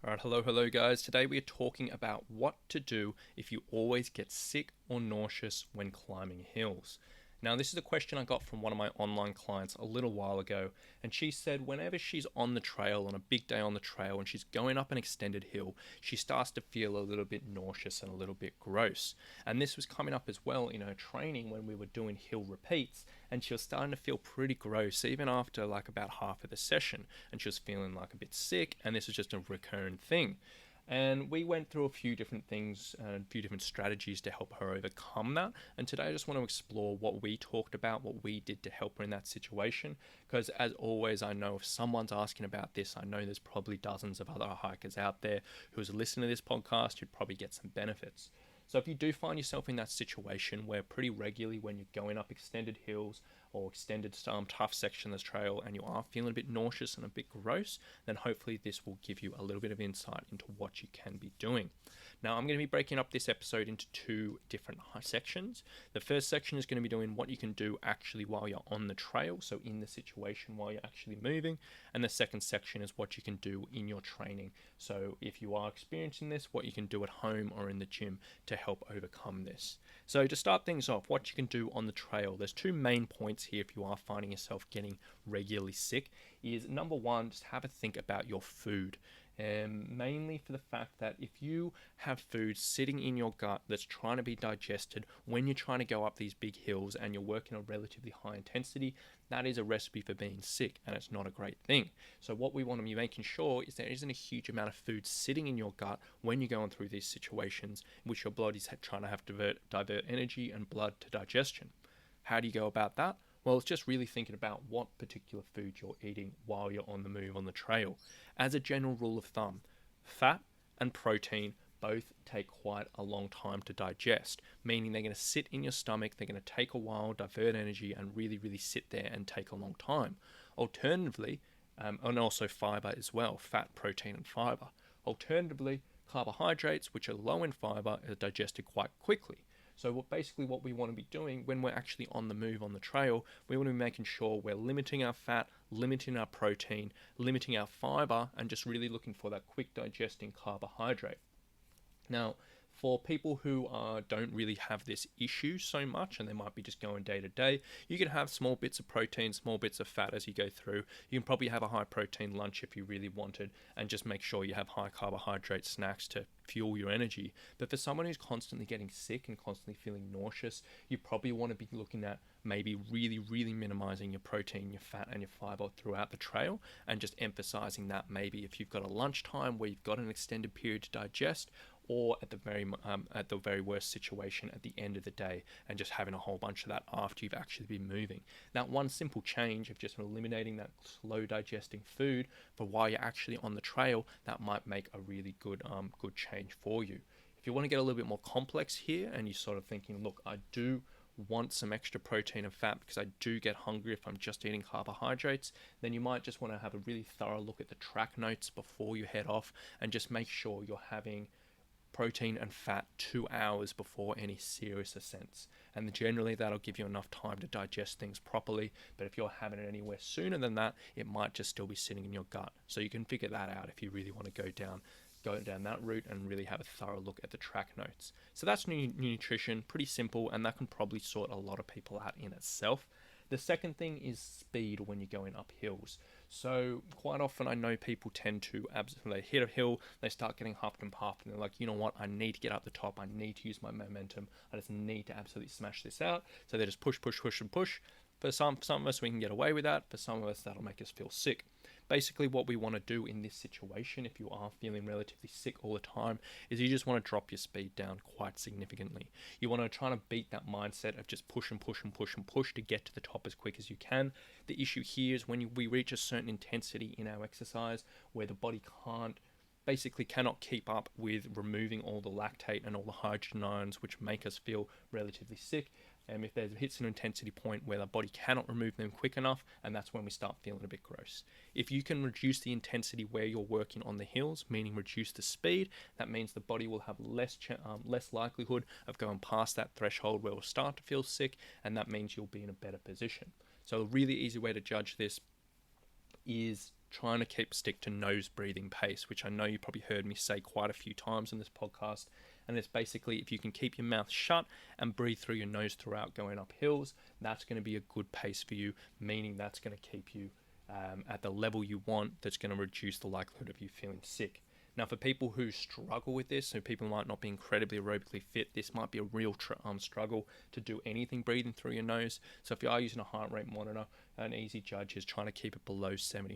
Alright, hello guys. Today we are talking about what to do if you always get sick or nauseous when climbing hills. Now, this is a question I got from one of my online clients a little while ago, and she said whenever she's on the trail, on a big day on the trail, and she's going up an extended hill, she starts to feel a little bit nauseous and a little bit gross. And this was coming up as well in her training when we were doing hill repeats, and she was starting to feel pretty gross even after like about half of the session, and she was feeling like a bit sick, and this was just a recurring thing. And we went through a few different things and a few different strategies to help her overcome that. And today I just want to explore what we talked about, what we did to help her in that situation. Because as always, I know if someone's asking about this, I know there's probably dozens of other hikers out there who's listening to this podcast who'd probably get some benefits. So if you do find yourself in that situation where pretty regularly when you're going up extended hills or extended tough sections of the trail and you are feeling a bit nauseous and a bit gross, then hopefully this will give you a little bit of insight into what you can be doing. Now I'm going to be breaking up this episode into two different sections. The first section is going to be doing what you can do actually while you're on the trail, so in the situation while you're actually moving, and the second section is what you can do in your training. So if you are experiencing this, what you can do at home or in the gym to help overcome this. So to start things off, what you can do on the trail, there's two main points here if you are finding yourself getting regularly sick, is number one, just have a think about your food. Mainly for the fact that if you have food sitting in your gut that's trying to be digested when you're trying to go up these big hills and you're working on relatively high intensity, that is a recipe for being sick, and it's not a great thing. So what we want to be making sure is there isn't a huge amount of food sitting in your gut when you're going through these situations in which your blood is trying to have to divert energy and blood to digestion. How do you go about that? Well, it's just really thinking about what particular food you're eating while you're on the move on the trail. As a general rule of thumb, fat and protein both take quite a long time to digest, meaning they're going to sit in your stomach, they're going to take a while, divert energy, and really sit there and take a long time. Alternatively, and also fiber as well, fat, protein, and fiber. Alternatively, carbohydrates, which are low in fiber, are digested quite quickly. So what we want to be doing when we're actually on the move on the trail, we want to be making sure we're limiting our fat, limiting our protein, limiting our fiber, and just really looking for that quick digesting carbohydrate. Now, for people who don't really have this issue so much and they might be just going day to day, you can have small bits of protein, small bits of fat as you go through. You can probably have a high protein lunch if you really wanted, and just make sure you have high carbohydrate snacks to fuel your energy. But for someone who's constantly getting sick and constantly feeling nauseous, you probably want to be looking at maybe really minimizing your protein, your fat, and your fiber throughout the trail, and just emphasizing that maybe if you've got a lunchtime where you've got an extended period to digest, or at the very worst situation at the end of the day, and just having a whole bunch of that after you've actually been moving. That one simple change of just eliminating that slow digesting food for while you're actually on the trail, that might make a really good change for you. If you want to get a little bit more complex here, and you're sort of thinking, look, I do want some extra protein and fat because I do get hungry if I'm just eating carbohydrates, then you might just want to have a really thorough look at the track notes before you head off, and just make sure you're having protein and fat 2 hours before any serious ascents, and generally that'll give you enough time to digest things properly. But if you're having it anywhere sooner than that, it might just still be sitting in your gut. So you can figure that out if you really want to go down that route and really have a thorough look at the track notes. So that's nutrition, pretty simple, and that can probably sort a lot of people out in itself. The second thing is speed when you're going up hills. So quite often I know people tend to absolutely hit a hill, they start getting huffed and puffed, and they're like, you know what, I need to get up the top, I need to use my momentum, I just need to absolutely smash this out. So they just push and push. For some of us, we can get away with that. For some of us, that'll make us feel sick. Basically, what we want to do in this situation, if you are feeling relatively sick all the time, is you just want to drop your speed down quite significantly. You want to try to beat that mindset of just push to get to the top as quick as you can. The issue here is when we reach a certain intensity in our exercise where the body cannot keep up with removing all the lactate and all the hydrogen ions which make us feel relatively sick. And if there hits an intensity point where the body cannot remove them quick enough, and that's when we start feeling a bit gross. If you can reduce the intensity where you're working on the hills, meaning reduce the speed, that means the body will have less likelihood of going past that threshold where we'll start to feel sick, and that means you'll be in a better position. So a really easy way to judge this is trying to stick to nose breathing pace, which I know you probably heard me say quite a few times in this podcast. And it's basically, if you can keep your mouth shut and breathe through your nose throughout going up hills, that's going to be a good pace for you, meaning that's going to keep you at the level you want, that's going to reduce the likelihood of you feeling sick. Now, for people who struggle with this, so people might not be incredibly aerobically fit, this might be a real struggle to do anything breathing through your nose. So if you are using a heart rate monitor, an easy judge is trying to keep it below 75%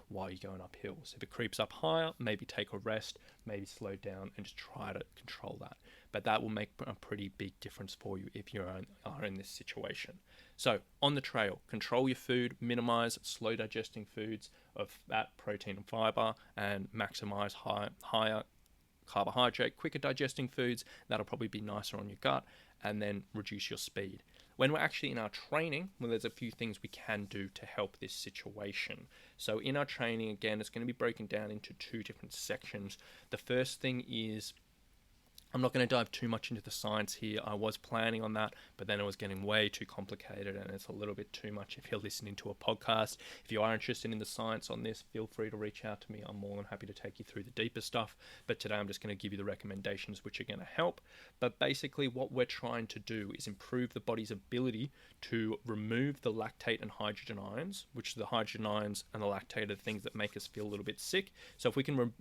while you're going up hills. If it creeps up higher, maybe take a rest, maybe slow down and just try to control that. But that will make a pretty big difference for you if you are in this situation. So on the trail, control your food, minimize slow digesting foods of fat, protein and fiber, and maximize higher carbohydrate, quicker digesting foods. That'll probably be nicer on your gut, and then reduce your speed. When we're actually in our training, well, there's a few things we can do to help this situation. So in our training, again, it's going to be broken down into two different sections. The first thing is, I'm not going to dive too much into the science here. I was planning on that, but then it was getting way too complicated and it's a little bit too much if you're listening to a podcast. If you are interested in the science on this, feel free to reach out to me. I'm more than happy to take you through the deeper stuff. But today I'm just going to give you the recommendations which are going to help. But basically what we're trying to do is improve the body's ability to remove the lactate and hydrogen ions, which the hydrogen ions and the lactate are the things that make us feel a little bit sick. So if we can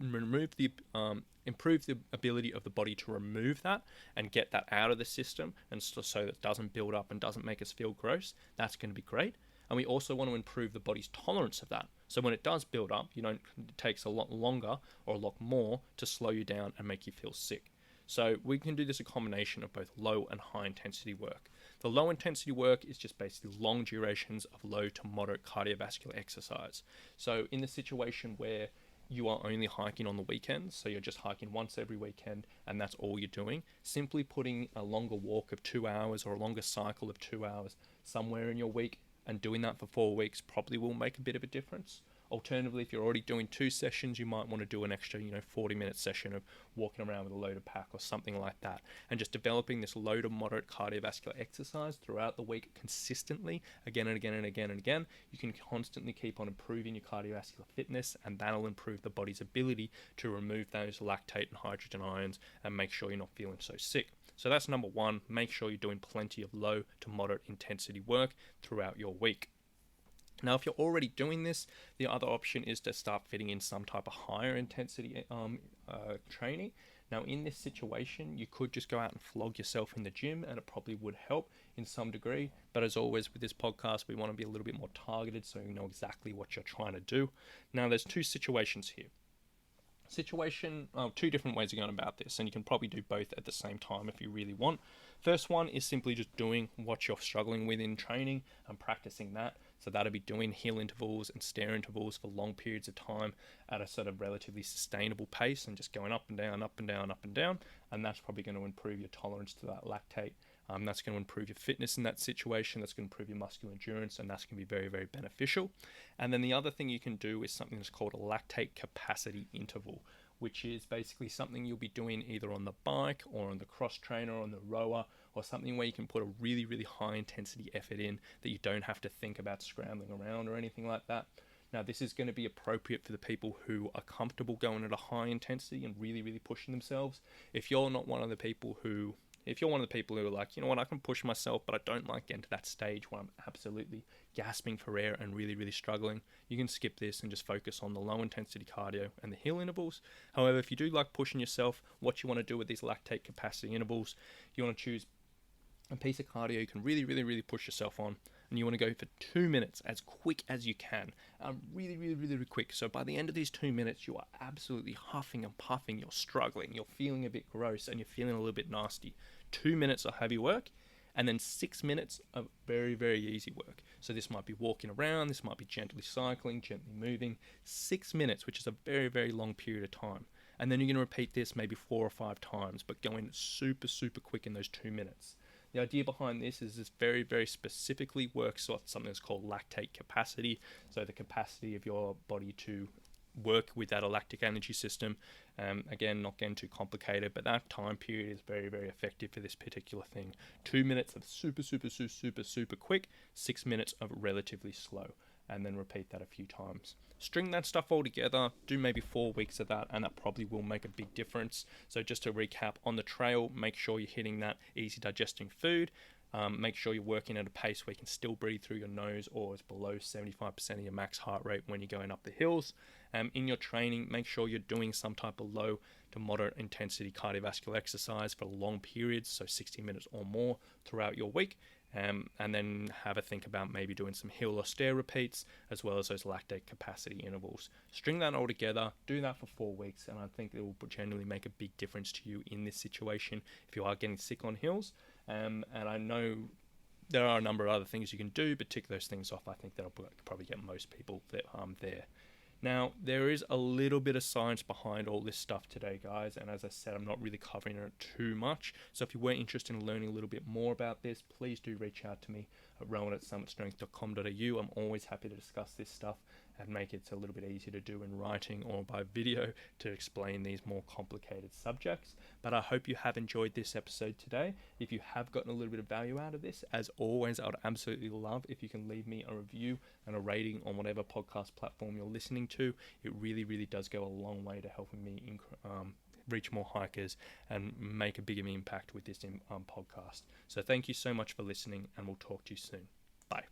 improve the ability of the body to remove that and get that out of the system, and so that it doesn't build up and doesn't make us feel gross, that's going to be great. And we also want to improve the body's tolerance of that. So when it does build up, it takes a lot longer or a lot more to slow you down and make you feel sick. So we can do this a combination of both low and high intensity work. The low intensity work is just basically long durations of low to moderate cardiovascular exercise. So in the situation where you are only hiking on the weekends, so you're just hiking once every weekend and that's all you're doing, simply putting a longer walk of 2 hours or a longer cycle of 2 hours somewhere in your week and doing that for 4 weeks probably will make a bit of a difference. Alternatively, if you're already doing 2 sessions, you might want to do an extra 40-minute session of walking around with a loaded pack or something like that, and just developing this low to moderate cardiovascular exercise throughout the week consistently, again and again and again and again. You can constantly keep on improving your cardiovascular fitness, and that'll improve the body's ability to remove those lactate and hydrogen ions and make sure you're not feeling so sick. So that's number one. Make sure you're doing plenty of low to moderate intensity work throughout your week. Now, if you're already doing this, the other option is to start fitting in some type of higher intensity training. Now, in this situation, you could just go out and flog yourself in the gym, and it probably would help in some degree. But as always with this podcast, we want to be a little bit more targeted so you know exactly what you're trying to do. Now, there's two situations here. Two different ways of going about this, and you can probably do both at the same time if you really want. First one is simply just doing what you're struggling with in training and practicing that. So that'll be doing heel intervals and stair intervals for long periods of time at a sort of relatively sustainable pace and just going up and down, up and down, up and down. And that's probably going to improve your tolerance to that lactate. That's going to improve your fitness in that situation. That's going to improve your muscular endurance, and that's going to be very, very beneficial. And then the other thing you can do is something that's called a lactate capacity interval, which is basically something you'll be doing either on the bike or on the cross trainer or on the rower, or something where you can put a really, really high intensity effort in that you don't have to think about scrambling around or anything like that. Now, this is going to be appropriate for the people who are comfortable going at a high intensity and really, really pushing themselves. If you're one of the people who are like, you know what, I can push myself, but I don't like getting to that stage where I'm absolutely gasping for air and really, really struggling, you can skip this and just focus on the low intensity cardio and the heel intervals. However, if you do like pushing yourself, what you want to do with these lactate capacity intervals, you want to choose a piece of cardio you can really, really, really push yourself on, and you want to go for 2 minutes as quick as you can. Really, really, really, really quick. So by the end of these 2 minutes, you are absolutely huffing and puffing, you're struggling, you're feeling a bit gross, and you're feeling a little bit nasty. 2 minutes of heavy work, and then 6 minutes of very, very easy work. So this might be walking around, this might be gently cycling, gently moving. 6 minutes, which is a very, very long period of time. And then you're going to repeat this maybe 4 or 5 times, but going super, super quick in those 2 minutes. The idea behind this is this very, very specifically works on something that's called lactate capacity. So the capacity of your body to work with that lactic energy system. Again, not getting too complicated, but that time period is very, very effective for this particular thing. 2 minutes of super, super, super, super, super quick, 6 minutes of relatively slow. and then repeat that a few times. String that stuff all together, do maybe 4 weeks of that, and that probably will make a big difference. So just to recap, on the trail, make sure you're hitting that easy digesting food. Make sure you're working at a pace where you can still breathe through your nose, or it's below 75% of your max heart rate when you're going up the hills. In your training, make sure you're doing some type of low to moderate intensity cardiovascular exercise for long periods, so 60 minutes or more throughout your week. And then have a think about maybe doing some hill or stair repeats, as well as those lactate capacity intervals. String that all together, do that for 4 weeks, and I think it will generally make a big difference to you in this situation if you are getting sick on hills. And I know there are a number of other things you can do, but tick those things off. I think that'll probably get most people there. Now, there is a little bit of science behind all this stuff today, guys, and as I said, I'm not really covering it too much. So if you were interested in learning a little bit more about this, please do reach out to me at rowan@summitstrength.com.au. I'm always happy to discuss this stuff and make it a little bit easier to do in writing or by video to explain these more complicated subjects. But I hope you have enjoyed this episode today. If you have gotten a little bit of value out of this, as always, I would absolutely love if you can leave me a review and a rating on whatever podcast platform you're listening to. It really, really does go a long way to helping me reach more hikers and make a bigger impact with this podcast. So thank you so much for listening, and we'll talk to you soon. Bye.